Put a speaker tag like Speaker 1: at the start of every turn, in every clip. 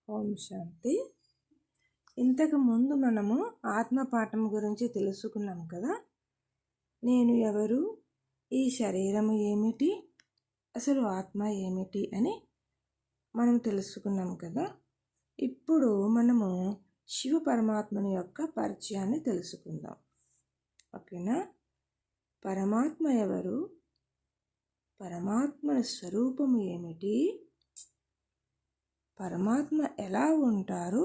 Speaker 1: ఓం శాంతి. ఇంతకు ముందు మనము ఆత్మపాఠం గురించి తెలుసుకున్నాం కదా. నేను ఎవరు, ఈ శరీరము ఏమిటి, అసలు ఆత్మ ఏమిటి అని మనం తెలుసుకున్నాం కదా. ఇప్పుడు మనము శివ పరమాత్మని యొక్క పరిచయాన్ని తెలుసుకుందాం. ఓకేనా? పరమాత్మ ఎవరు, పరమాత్మ స్వరూపము ఏమిటి, పరమాత్మ ఎలా ఉంటారు,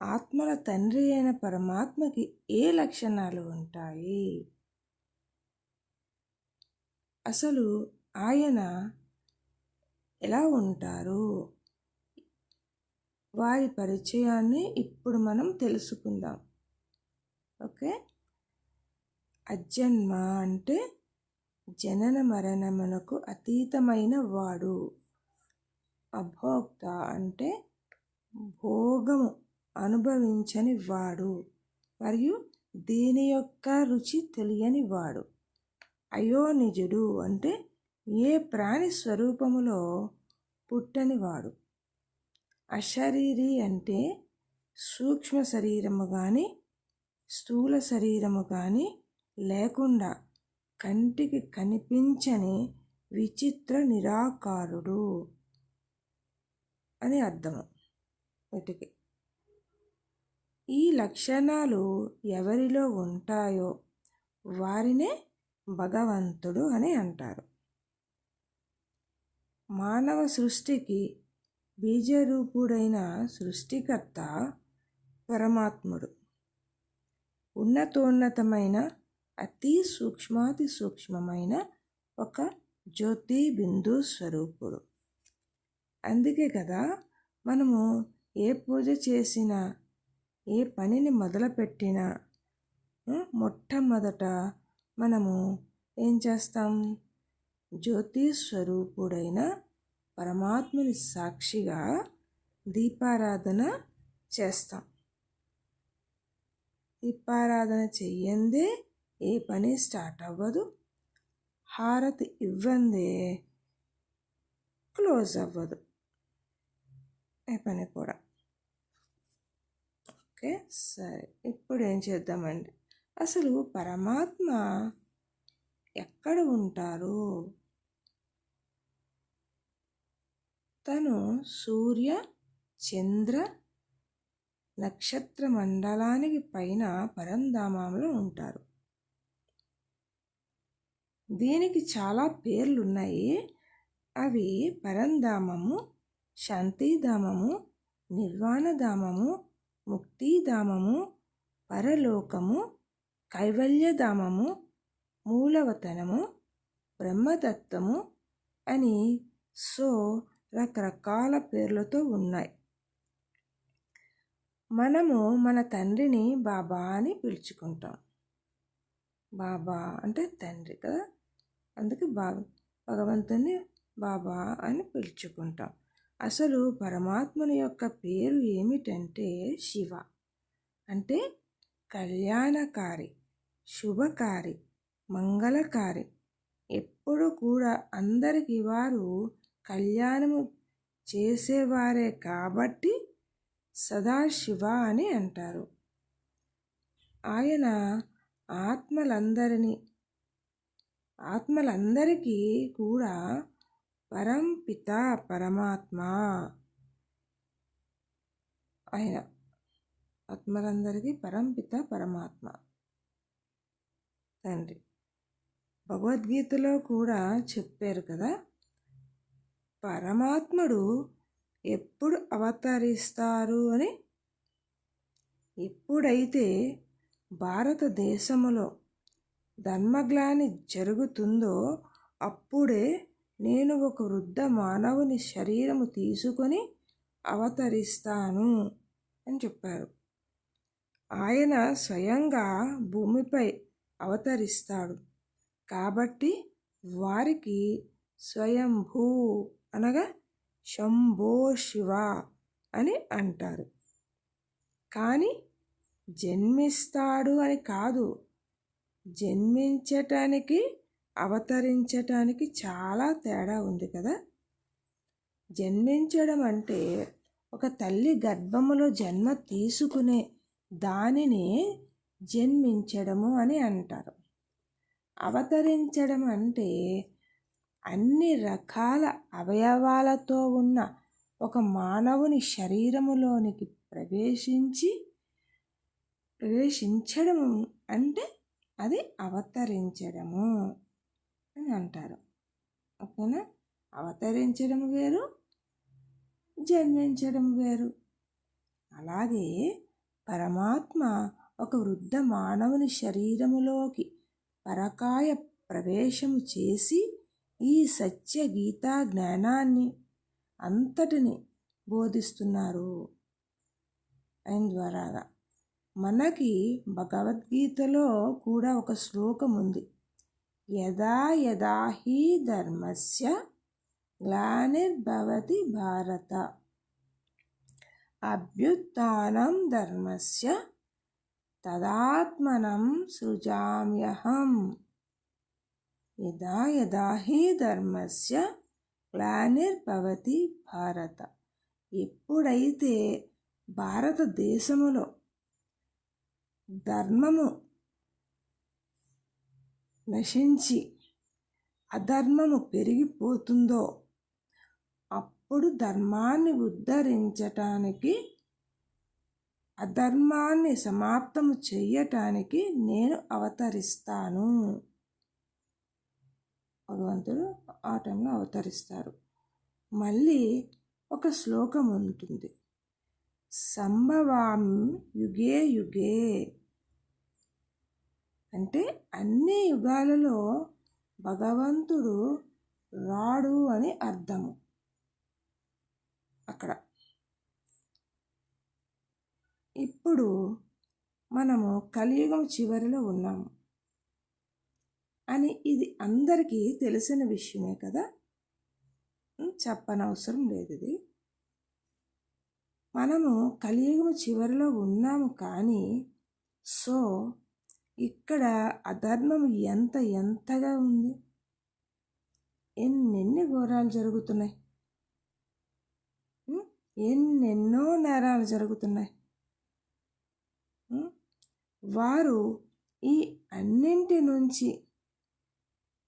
Speaker 1: ఆత్మల తండ్రి అయిన పరమాత్మకి ఏ లక్షణాలు ఉంటాయి, అసలు ఆయన ఎలా ఉంటారు, వారి పరిచయాన్ని ఇప్పుడు మనం తెలుసుకుందాం. ఓకే. అజన్మ అంటే జనన మరణమునకు అతీతమైన వాడు. అభోక్త అంటే భోగము అనుభవించని వాడు మరియు దీని యొక్క రుచి తెలియని వాడు. అయోనిజుడు అంటే ఏ ప్రాణి స్వరూపములో పుట్టని వాడు. అశరీరి అంటే సూక్ష్మ శరీరము కానీ స్థూల శరీరము కానీ లేకుండా కంటికి కనిపించని విచిత్ర నిరాకారుడు అని అర్థము వీటికి. ఈ లక్షణాలు ఎవరిలో ఉంటాయో వారినే భగవంతుడు అని అంటారు. మానవ సృష్టికి బీజరూపుడైన సృష్టికర్త పరమాత్ముడు. ఉన్నతోన్నతమైన అతి సూక్ష్మాతి సూక్ష్మమైన ఒక జ్యోతి బిందు స్వరూపుడు. అందుకే కదా మనము ఏ పూజ చేసినా ఏ పనిని మొదలుపెట్టినా మొట్టమొదట మనము ఏం చేస్తాం? జ్యోతి స్వరూపుడైన పరమాత్మని సాక్షిగా దీపారాధన చేస్తాం. దీపారాధన చెయ్యందే ఏ పని స్టార్ట్ అవ్వదు, హారతి ఇవ్వందే క్లోజ్ అవ్వదు ఏ పని కూడా. ఓకే, సరే. ఇప్పుడు ఏం చేద్దామండి, అసలు పరమాత్మ ఎక్కడ ఉంటారు? తను సూర్య చంద్ర నక్షత్ర మండలానికి పైన పరంధామంలో ఉంటారు. దీనికి చాలా పేర్లు ఉన్నాయి. అవి పరంధామము, శాంతిధామము, నిర్వాణధామము, ముక్తిధామము, పరలోకము, కైవల్యధామము, మూలవతనము, బ్రహ్మతత్వము అని రకరకాల పేర్లతో ఉన్నాయి. మనము మన తండ్రిని బాబా అని పిలుచుకుంటాం. బాబా అంటే తండ్రి కదా, అందుకే భగవంతుని బాబా అని పిలుచుకుంటాం. అసలు పరమాత్మని యొక్క పేరు ఏమిటంటే శివ. అంటే కళ్యాణకారి, శుభకారి, మంగళకారి. ఎప్పుడు కూడా అందరికీ వారు కళ్యాణము చేసేవారే కాబట్టి సదాశివ అని అంటారు. ఆయన ఆత్మలందరికీ కూడా పరంపిత పరమాత్మ. ఆయన ఆత్మలందరికీ పరంపిత పరమాత్మ తండ్రి. భగవద్గీతలో కూడా చెప్పారు కదా, పరమాత్ముడు ఎప్పుడు అవతరిస్తారు అని. ఎప్పుడైతే భారతదేశంలో ధర్మగ్లాని జరుగుతుందో అప్పుడే నేను ఒక వృద్ధ మానవుని శరీరము తీసుకొని అవతరిస్తాను అని చెప్పారు. ఆయన స్వయంగా భూమిపై అవతరిస్తాడు కాబట్టి వారికి స్వయంభూ అనగా శంభో శివ అని అంటారు. కానీ జన్మిస్తాడు అని కాదు, జన్మించటానికి అవతరించటానికి చాలా తేడా ఉంది కదా. జన్మించడం అంటే ఒక తల్లి గర్భములో జన్మ తీసుకునే దానిని జన్మించడము అని అంటారు. అవతరించడం అంటే అన్ని రకాల అవయవాలతో ఉన్న ఒక మానవుని శరీరములోనికి ప్రవేశించడం అంటే అది అవతరించడము అని అంటారు. ఓకేనా? అవతరించడం వేరు, జన్మించడం వేరు. అలాగే పరమాత్మ ఒక వృద్ధ మానవుని శరీరములోకి పరకాయ ప్రవేశము చేసి ఈ సత్య గీతా జ్ఞానాన్ని అంతటిని బోధిస్తున్నారు. ఆయన ద్వారాగా మనకి భగవద్గీతలో కూడా ఒక శ్లోకం ఉంది. యదా యదా హి ధర్మస్య గ్లానిర్భవతి భారత అభ్యుత్థానం ధర్మస్య తదాత్మనం సృజామ్యహం. యదా యదా హి ధర్మస్య గ్లానిర్భవతి భారత. ఎప్పుడైతే భారతదేశములో ధర్మము నశించి అధర్మము పెరిగిపోతుందో అప్పుడు ధర్మాన్ని ఉద్ధరించటానికి, అధర్మాన్ని సమాప్తము చెయ్యటానికి నేను అవతరిస్తాను. భగవంతుడు ఆ టైంలో అవతరిస్తారు. మళ్ళీ ఒక శ్లోకం ఉంటుంది, సంభవామి యుగే యుగే. అంటే అన్ని యుగాలలో భగవంతుడు రాడు అని అర్థము. అక్కడ ఇప్పుడు మనము కలియుగం చివరిలో ఉన్నాము అని ఇది అందరికీ తెలిసిన విషయమే కదా, చెప్పనవసరం లేదు. ఇది మనము కలియుగం చివరిలో ఉన్నాము. కానీ సో ఇక్కడ అధర్మం ఎంతగా ఉంది, ఎన్నెన్ని ఘోరాలు జరుగుతున్నాయి, ఎన్నెన్నో నేరాలు జరుగుతున్నాయి. వారు ఈ అన్నింటి నుంచి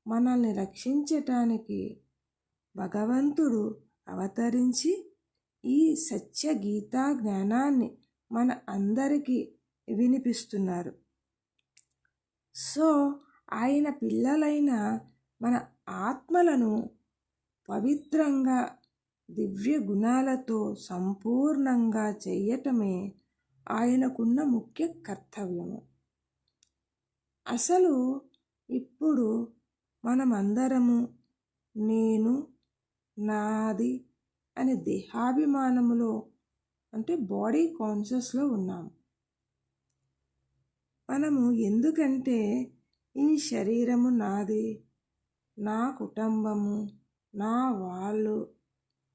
Speaker 1: మనల్ని రక్షించటానికి భగవంతుడు అవతరించి ఈ సత్య గీతా జ్ఞానాన్ని మన అందరికీ వినిపిస్తున్నారు. సో ఆయన పిల్లలైన మన ఆత్మలను పవిత్రంగా దివ్య గుణాలతో సంపూర్ణంగా చేయటమే ఆయనకున్న ముఖ్య కర్తవ్యము. అసలు ఇప్పుడు మనమందరము నేను, నాది అనే దేహాభిమానములో అంటే బాడీ కాన్షియస్లో ఉన్నాము. మనము ఎందుకంటే ఈ శరీరము నాది, నా కుటుంబము, నా వాళ్ళు,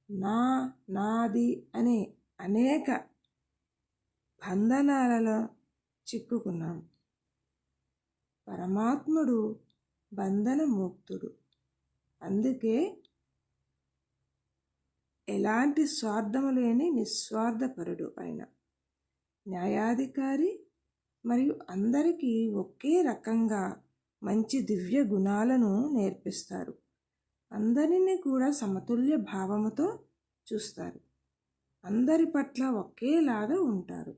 Speaker 1: నాది అనే అనేక బంధనాలలో చిక్కుకున్నాం. పరమాత్ముడు బంధన ముక్తుడు. అందుకే ఎలాంటి స్వార్థము లేని నిస్వార్థపరుడు ఆయన. న్యాయాధికారి మరియు అందరికీ ఒకే రకంగా మంచి దివ్య గుణాలను నేర్పిస్తారు. అందరినీ కూడా సమతుల్య భావముతో చూస్తారు. అందరి పట్ల ఒకేలాగా ఉంటారు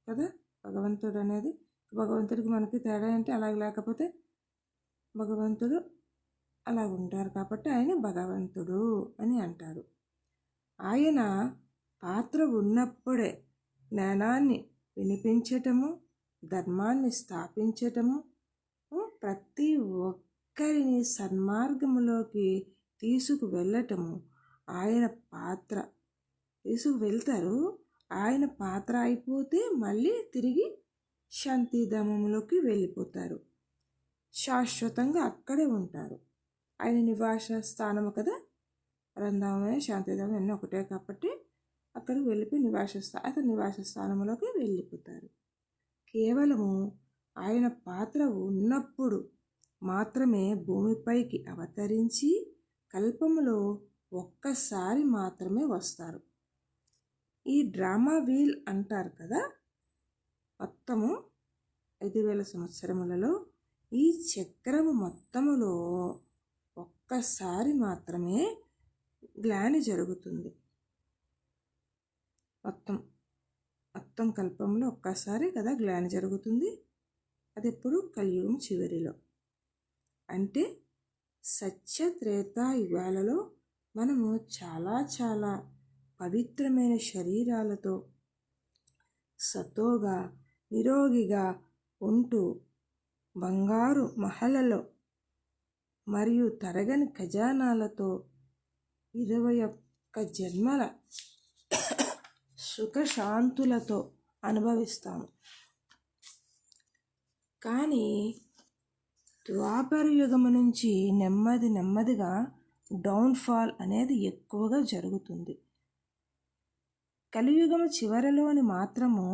Speaker 1: కదా భగవంతుడు అనేది. భగవంతుడికి మనకి తేడా అంటే అలాగ, లేకపోతే భగవంతుడు అలాగుంటారు కాబట్టి ఆయన భగవంతుడు అని అంటారు. ఆయన పాత్ర ఉన్నప్పుడే జ్ఞానాన్ని వినిపించటము, ధర్మాన్ని స్థాపించటము, ప్రతి ఒక్కరిని సన్మార్గములోకి తీసుకువెళ్ళటము ఆయన పాత్ర. తీసుకువెళ్తారు. ఆయన పాత్ర అయిపోతే మళ్ళీ తిరిగి శాంతిధామంలోకి వెళ్ళిపోతారు. శాశ్వతంగా అక్కడే ఉంటారు. ఆయన నివాస స్థానము కదా, పరంధామమైన శాంతిధామం అన్నీ ఒకటే కాబట్టి అక్కడికి వెళ్ళిపోయి నివాస స్థానంలోకి వెళ్ళిపోతారు. కేవలము ఆయన పాత్ర ఉన్నప్పుడు మాత్రమే భూమిపైకి అవతరించి కల్పములో ఒక్కసారి మాత్రమే వస్తారు. ఈ డ్రామా వీల్ అంటారు కదా, మొత్తము 5,000 సంవత్సరములలో ఈ చక్రము మొత్తములో ఒక్కసారి మాత్రమే గ్లాని జరుగుతుంది. మొత్తం కల్పంలో ఒక్కసారి కదా గ్లాని జరుగుతుంది. అది ఎప్పుడు కలియుగం చివరిలో. అంటే సత్య త్రేత యుగాలలో మనము చాలా చాలా పవిత్రమైన శరీరాలతో సతోగా నిరోగిగా ఉంటూ బంగారు మహలలో మరియు తరగని ఖజానాలతో 21 జన్మల సుఖశాంతులతో అనుభవిస్తాము. కానీ ద్వాపర యుగము నుంచి నెమ్మదిగా డౌన్ఫాల్ అనేది ఎక్కువగా జరుగుతుంది. కలియుగము చివరిలోని మాత్రము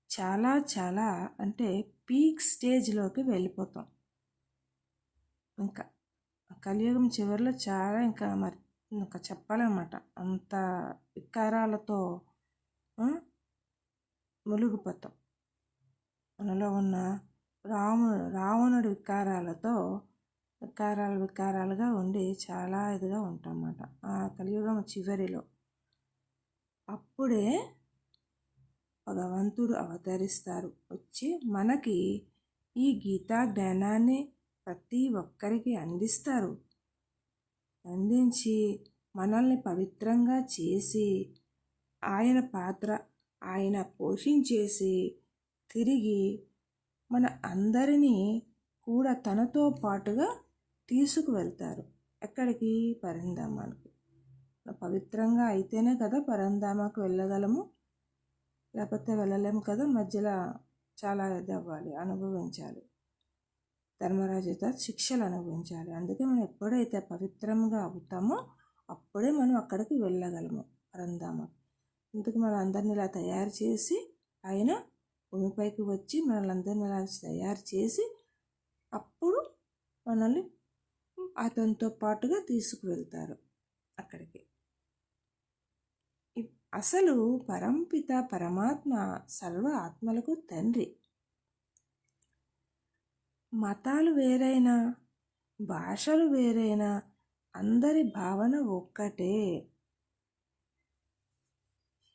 Speaker 1: చాలా అంటే పీక్ స్టేజ్లోకి వెళ్ళిపోతాం. ఇంకా కలియుగం చివరిలో చాలా ఇంకా చెప్పాలన్నమాట, అంత వికారాలతో మునిగిపోతాం. మనలో ఉన్న రావణుడి వికారాలుగా ఉండి చాలా ఇదిగా ఉంటాం అన్నమాట ఆ కలియుగం చివరిలో. అప్పుడే భగవంతుడు అవతరిస్తారు, వచ్చి మనకి ఈ గీతా జ్ఞానాన్ని ప్రతి ఒక్కరికి అందిస్తారు. అందించి మనల్ని పవిత్రంగా చేసి ఆయన పాత్ర ఆయన పోషించేసి తిరిగి మన అందరినీ కూడా తనతో పాటుగా తీసుకువెళ్తారు. ఎక్కడికి? పరంధామానికి. పవిత్రంగా అయితేనే కదా పరంధామకు వెళ్ళగలము, లేకపోతే వెళ్ళలేము కదా. మధ్యలో చాలా ఇది అవ్వాలి, అనుభవించాలి, ధర్మరాజుతో శిక్షలు అనుభవించాలి. అందుకే మనం ఎప్పుడైతే పవిత్రంగా అవుతామో అప్పుడే మనం అక్కడికి వెళ్ళగలము, పరంధామకు. అందుకు మన అందరిని ఇలా తయారు చేసి ఆయన భూమిపైకి వచ్చి మనల్ని ఇలా తయారు చేసి అప్పుడు మనల్ని అతనితో పాటుగా తీసుకువెళ్తారు అక్కడికి. అసలు పరంపిత పరమాత్మ సర్వ ఆత్మలకు తండ్రి. మతాలు వేరైనా భాషలు వేరైనా అందరి భావన ఒక్కటే.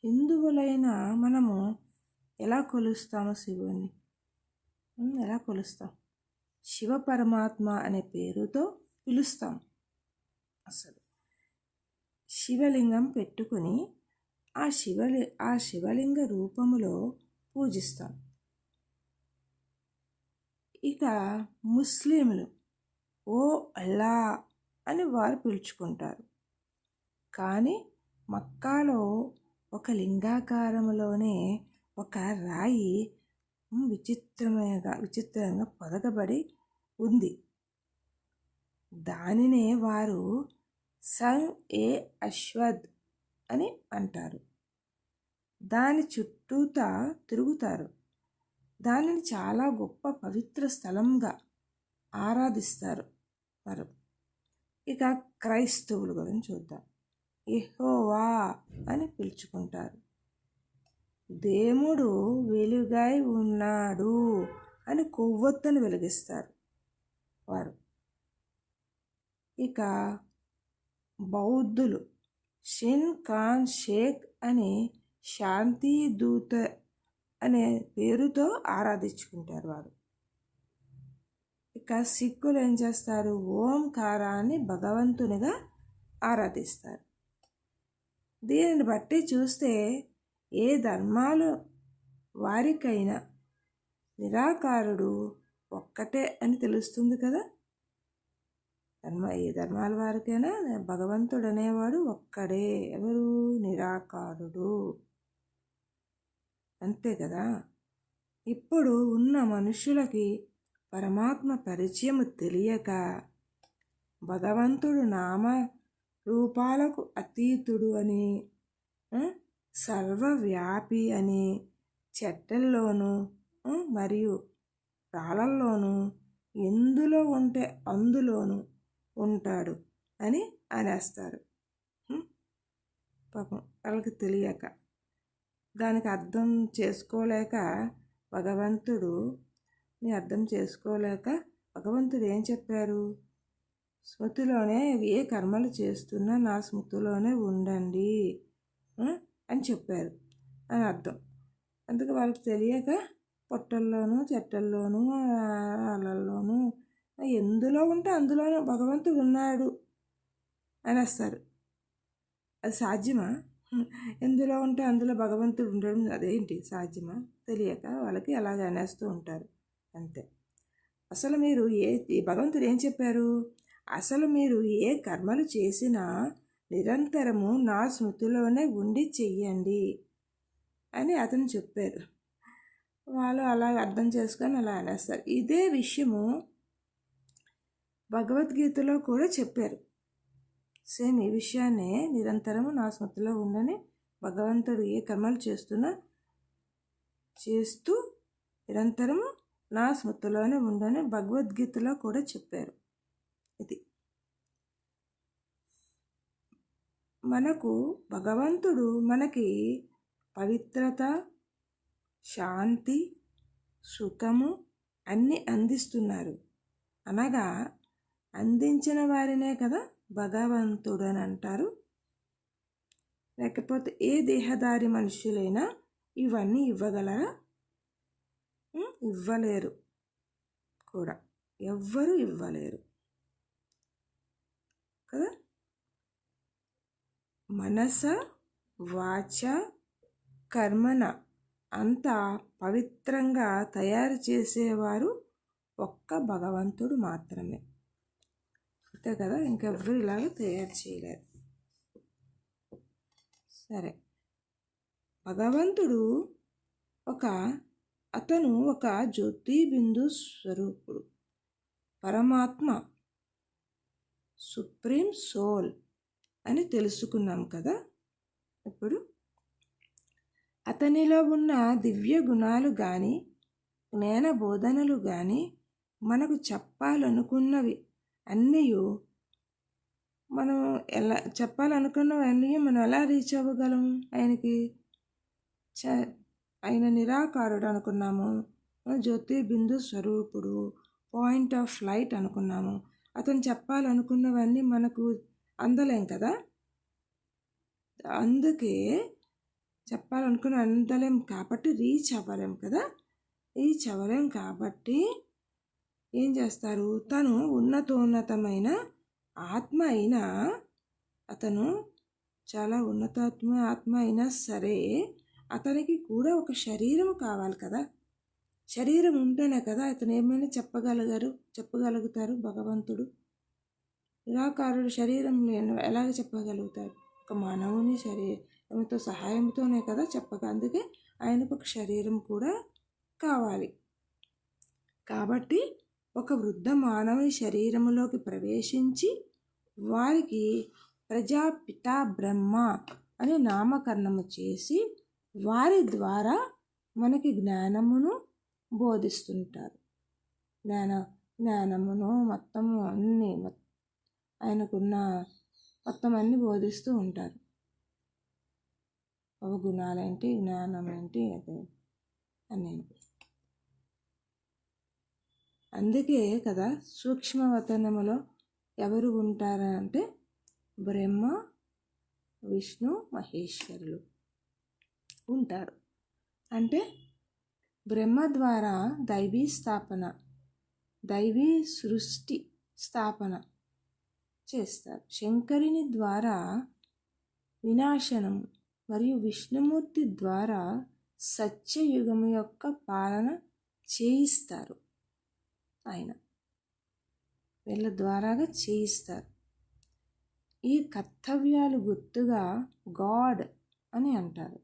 Speaker 1: హిందువులైన మనము ఎలా కొలుస్తాము శివుని? ఎలా కొలుస్తాం? శివ పరమాత్మ అనే పేరుతో పిలుస్తాం. అసలు శివలింగం పెట్టుకుని ఆ శివలింగ రూపములో పూజిస్తాం. ఇక ముస్లింలు ఓ అల్లా అని వారు పిలుచుకుంటారు. కానీ మక్కాలో ఒక లింగాకారంలోనే ఒక రాయి విచిత్రంగా పొదగబడి ఉంది. దానినే వారు సంగ్-ఏ-అష్వద్ అని అంటారు. దాని చుట్టూతా తిరుగుతారు. దానిని చాలా గొప్ప పవిత్ర స్థలంగా ఆరాధిస్తారు వారు. ఇక క్రైస్తవుల గురించి చూద్దాం. యెహోవా అని పిలుచుకుంటారు. దేవుడు వెలుగై ఉన్నాడు అని కొవ్వొత్తును వెలిగిస్తారు వారు. ఇక బౌద్ధులు షిన్ ఖాన్ షేక్ అని శాంతి దూత అనే పేరుతో ఆరాధించుకుంటారు వారు. ఇక సిక్కులు ఏం చేస్తారు? ఓంకారాన్ని భగవంతునిగా ఆరాధిస్తారు. దీనిని బట్టి చూస్తే ఏ ధర్మాలు వారికైనా నిరాకారుడు ఒక్కటే అని తెలుస్తుంది కదా. ఏ ధర్మాల వారికైనా భగవంతుడు అనేవాడు ఒక్కడే. ఎవరు? నిరాకారుడు. అంతే కదా. ఇప్పుడు ఉన్న మనుషులకి పరమాత్మ పరిచయం తెలియక భగవంతుడు నామ రూపాలకు అతీతుడు అని, సర్వవ్యాపి అని, చెట్టల్లోనూ మరియు రాళ్ళల్లోనూ ఎందులో ఉంటే అందులోనూ ఉంటాడు అని అనేస్తారు. పాపం వాళ్ళకి తెలియక, దానికి అర్థం చేసుకోలేక భగవంతుడు అర్థం చేసుకోలేక భగవంతుడు ఏం చెప్పారు? స్మృతిలోనే ఏ కర్మలు చేస్తున్నా నా స్మృతిలోనే ఉండండి అని చెప్పారు అని అర్థం. అందుకే వాళ్ళకి తెలియక పొట్టల్లోనూ చెట్టల్లోనూ అలల్లోనూ ఎందులో ఉంటే అందులోనూ భగవంతుడు ఉన్నాడు అనేస్తారు. అది సాధ్యమా? ఎందులో ఉంటే అందులో భగవంతుడు ఉండడం అదేంటి సాధ్యమా? తెలియక వాళ్ళకి అలాగ అనేస్తూ ఉంటారు అంతే. అసలు మీరు భగవంతుడు ఏం చెప్పారు? అసలు మీరు ఏ కర్మలు చేసినా నిరంతరము నా స్మృతిలోనే ఉండి చెయ్యండి అని అతను చెప్పారు. వాళ్ళు అలా అర్థం చేసుకొని అలా అనేస్తారు. ఇదే విషయము భగవద్గీతలో కూడా చెప్పారు. సేమ్ ఈ విషయాన్నే నిరంతరము నా స్మృతిలో ఉండని భగవంతుడు ఏ కర్మలు చేస్తూ నిరంతరము నా స్మృతిలోనే ఉండని భగవద్గీతలో కూడా చెప్పారు. ఇది మనకు భగవంతుడు మనకి పవిత్రత, శాంతి, సుఖము అన్నీ అందిస్తున్నారు. అనగా అందించిన వారినే కదా భగవంతుడు అని అంటారు. లేకపోతే ఏ దేహదారి మనుషులైనా ఇవన్నీ ఇవ్వగలరా? ఇవ్వలేరు కూడా, ఎవ్వరూ ఇవ్వలేరు కదా. మనస వాచ కర్మన అంతా పవిత్రంగా తయారు చేసేవారు ఒక్క భగవంతుడు మాత్రమే. అంతే కదా, ఇంకెవ్వరు ఇలాగ తయారు చేయలేరు. సరే, భగవంతుడు అతను ఒక జ్యోతిబిందు స్వరూపుడు, పరమాత్మ, సుప్రీం సోల్ అని తెలుసుకున్నాం కదా. ఇప్పుడు అతనిలో ఉన్న దివ్య గుణాలు కానీ జ్ఞాన బోధనలు కానీ మనకు చెప్పాలనుకున్నవి అన్నీ మనం చెప్పాలనుకున్నవన్నీ మనం ఎలా రీచ్ అవ్వగలం? ఆయనకి ఆయన నిరాకారుడు అనుకున్నాము, జ్యోతిబిందు స్వరూపుడు, పాయింట్ ఆఫ్ లైట్ అనుకున్నాము. అతను చెప్పాలనుకున్నవన్నీ మనకు అందలేం కదా. అందుకే చెప్పాలనుకున్న అందలేం కాబట్టి రీచ్ అవ్వలేం కదా. రీచ్ అవ్వలేం కాబట్టి ఏం చేస్తారు? తను ఉన్నతోన్నతమైన ఆత్మ అయినా, అతను చాలా ఆత్మ అయినా సరే అతనికి కూడా ఒక శరీరం కావాలి కదా. శరీరం ఉంటేనే కదా అతను ఏమైనా చెప్పగలుగుతారు భగవంతుడు. నిరాకారుడు శరీరం ఎలాగ చెప్పగలుగుతారు? ఒక మానవుని శరీరంతో సహాయంతోనే కదా అందుకే ఆయనకు ఒక శరీరం కూడా కావాలి. కాబట్టి ఒక వృద్ధ మానవుని శరీరంలోకి ప్రవేశించి వారికి ప్రజాపిత బ్రహ్మ అని నామకరణము చేసి వారి ద్వారా మనకి జ్ఞానమును బోధిస్తుంటారు. జ్ఞానమును మొత్తము అన్నీ ఆయనకున్న మొత్తం అన్నీ బోధిస్తూ ఉంటారు. గుణాలేంటి, జ్ఞానం ఏంటి, అదే అని. అందుకే కదా సూక్ష్మవతనములో ఎవరు ఉంటారంటే బ్రహ్మ, విష్ణు, మహేశ్వరులు ఉంటారు. అంటే బ్రహ్మ ద్వారా దైవీ సృష్టి స్థాపన చేస్తారు. శంకరుని ద్వారా వినాశనం మరియు విష్ణుమూర్తి ద్వారా సత్యయుగము యొక్క పాలన చేయిస్తారు. ఆయన వీళ్ళ ద్వారాగా చేయిస్తారు. ఈ కర్తవ్యాలు గుర్తుగా గాడ్ అని అంటారు.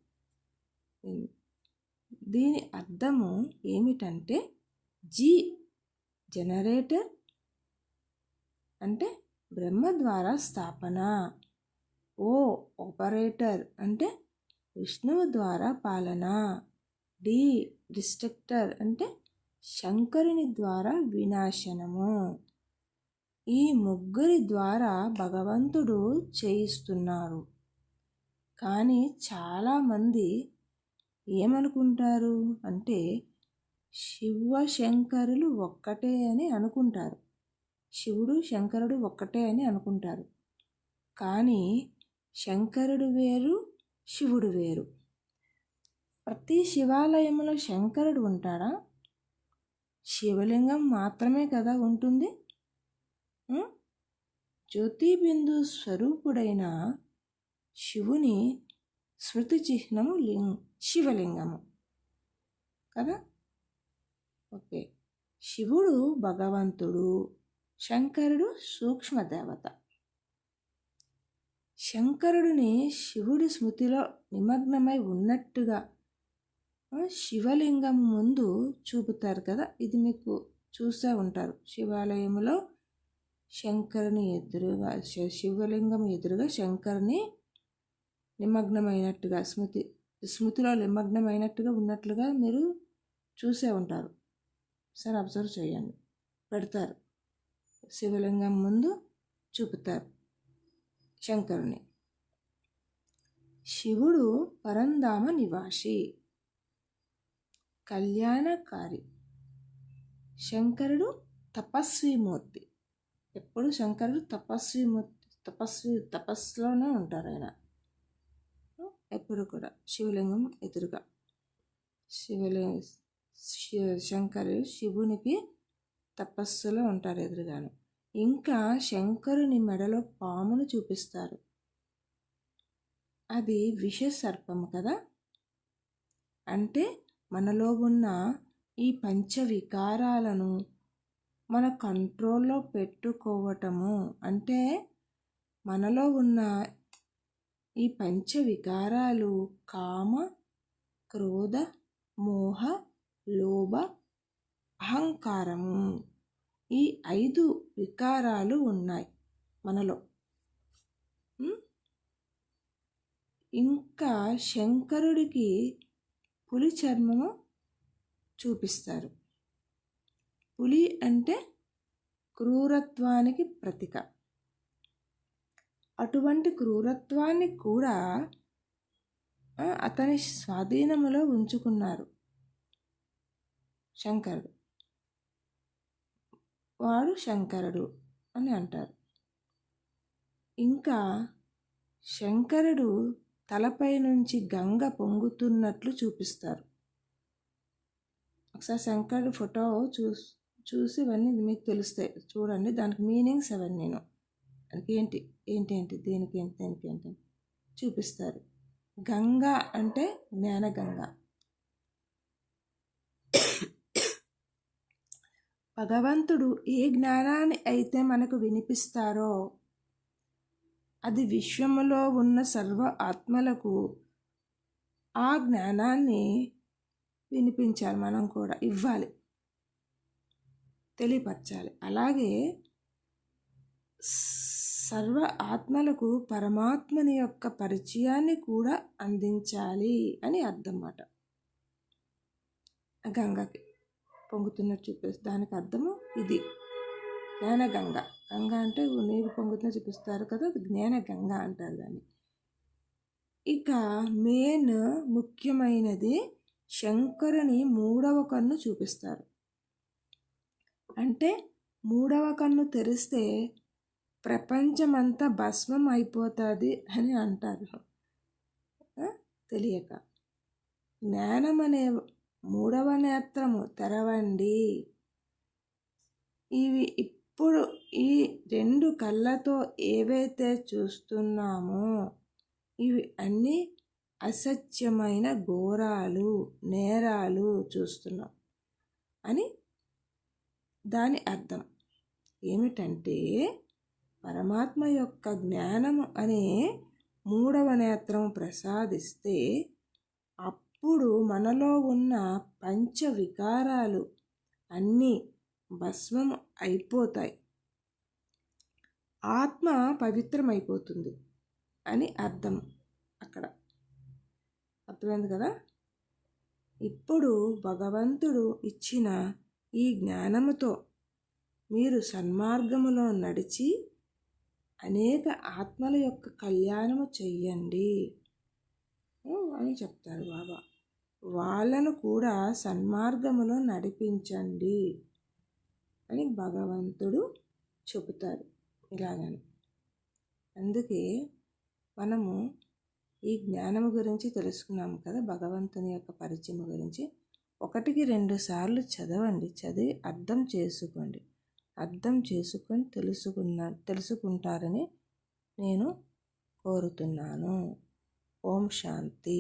Speaker 1: దీని అర్థము ఏమిటంటే జనరేటర్ అంటే బ్రహ్మ ద్వారా స్థాపన, ఆపరేటర్ అంటే విష్ణువు ద్వారా పాలన, డిస్ట్రక్టర్ అంటే శంకరుని ద్వారా వినాశనము. ఈ ముగ్గురి ద్వారా భగవంతుడు చేయిస్తున్నారు. కానీ చాలామంది ఏమనుకుంటారు అంటే శివశంకరులు ఒక్కటే అని అనుకుంటారు. శివుడు శంకరుడు ఒక్కటే అని అనుకుంటారు. కానీ శంకరుడు వేరు, శివుడు వేరు. ప్రతి శివాలయంలో శంకరుడు ఉంటాడా? శివలింగం మాత్రమే కదా ఉంటుంది. జ్యోతిబిందు స్వరూపుడైన శివుని స్మృతి చిహ్నము శివలింగము కదా. ఓకే, శివుడు భగవంతుడు, శంకరుడు సూక్ష్మదేవత. శంకరుడిని శివుడి స్మృతిలో నిమగ్నమై ఉన్నట్టుగా శివలింగం ముందు చూపుతారు కదా. ఇది మీకు చూసే ఉంటారు. శివాలయంలో శంకరుని ఎదురుగా, శివలింగం ఎదురుగా శంకరుని నిమగ్నమైనట్టుగా స్మృతిలో నిమగ్నమైనట్టుగా ఉన్నట్లుగా మీరు చూసే ఉంటారు. సరే, అబ్జర్వ్ చేయండి. పెడతారు, శివలింగం ముందు చూపుతారు శంకరుని. శివుడు పరంధామ నివాసి, కళ్యాణకారి. శంకరుడు తపస్విమూర్తి. ఎప్పుడు శంకరుడు తపస్సులోనే ఉంటారు. ఆయన ఎప్పుడు కూడా శివలింగం ఎదురుగా శంకరుడు శివునికి తపస్సులో ఉంటారు ఎదురుగాను. ఇంకా శంకరుని మెడలో పామును చూపిస్తారు. అది విష సర్పము కదా. అంటే మనలో ఉన్న ఈ పంచవికారాలను మన కంట్రోల్లో పెట్టుకోవటము. అంటే మనలో ఉన్న ఈ పంచవికారాలు కామ, క్రోధ, మోహ, లోభ, అహంకారము, ఈ 5 వికారాలు ఉన్నాయి మనలో. ఇంకా శంకరుడికి పులి చర్మము చూపిస్తారు. పులి అంటే క్రూరత్వానికి ప్రతీక. అటువంటి క్రూరత్వాన్ని కూడా అతని స్వాధీనములో ఉంచుకున్నారు శంకరుడు. వాడు శంకరుడు అని అంటారు. ఇంకా శంకరుడు తలపై నుంచి గంగ పొంగుతున్నట్లు చూపిస్తారు. ఒకసారి శంకరుడు ఫోటో చూసి ఇవన్నీ మీకు తెలుస్తాయి. చూడండి, దానికి మీనింగ్స్ అవన్నీ నేను దానికి ఏంటి దేనికి చూపిస్తారు. గంగ అంటే జ్ఞానగంగ. భగవంతుడు ఏ జ్ఞానాన్ని అయితే మనకు వినిపిస్తారో అది విశ్వములో ఉన్న సర్వ ఆత్మలకు ఆ జ్ఞానాన్ని వినిపించాలి. మనం కూడా ఇవ్వాలి, తెలియపరచాలి. అలాగే సర్వ ఆత్మలకు పరమాత్మని యొక్క పరిచయాన్ని కూడా అందించాలి అని అర్థం అన్నమాట. గంగకి పొంగుతున్నట్టు చూపిస్తారు. దానికి అర్థము ఇది, జ్ఞానగంగ. గంగ అంటే నీరు పొంగుతున్న చూపిస్తారు కదా, అది జ్ఞానగంగ అంటారు దాన్ని. ఇక మెయిన్ ముఖ్యమైనది శంకరుని 3వ కన్ను చూపిస్తారు. అంటే 3వ కన్ను తెరిస్తే ప్రపంచమంతా భస్మం అయిపోతుంది అని అంటారు. తెలియక జ్ఞానం అనే 3వ నేత్రము తెరవండి. ఇవి ఇప్పుడు ఈ 2 కళ్ళతో ఏవైతే చూస్తున్నామో ఇవి అన్నీ అసత్యమైన ఘోరాలు, నేరాలు చూస్తున్నాం అని దాని అర్థం. ఏమిటంటే పరమాత్మ యొక్క జ్ఞానము అనే 3వ నేత్రము ప్రసాదిస్తే అప్పుడు మనలో ఉన్న పంచవికారాలు అన్నీ భస్మం అయిపోతాయి, ఆత్మ పవిత్రమైపోతుంది అని అర్థం. అక్కడ అర్థమైంది కదా. ఇప్పుడు భగవంతుడు ఇచ్చిన ఈ జ్ఞానముతో మీరు సన్మార్గములో నడిచి అనేక ఆత్మల యొక్క కళ్యాణము చెయ్యండి. అని చెప్తారు బాబా. వాళ్ళను కూడా సన్మార్గములో నడిపించండి అని భగవంతుడు చెబుతారు ఇలాగని. అందుకే మనము ఈ జ్ఞానము గురించి తెలుసుకున్నాము కదా, భగవంతుని యొక్క పరిచయం గురించి. 1-2 సార్లు చదవండి, చదివి అర్థం చేసుకోండి. అర్థం చేసుకొని తెలుసుకుంటారని నేను కోరుతున్నాను. ఓం శాంతి.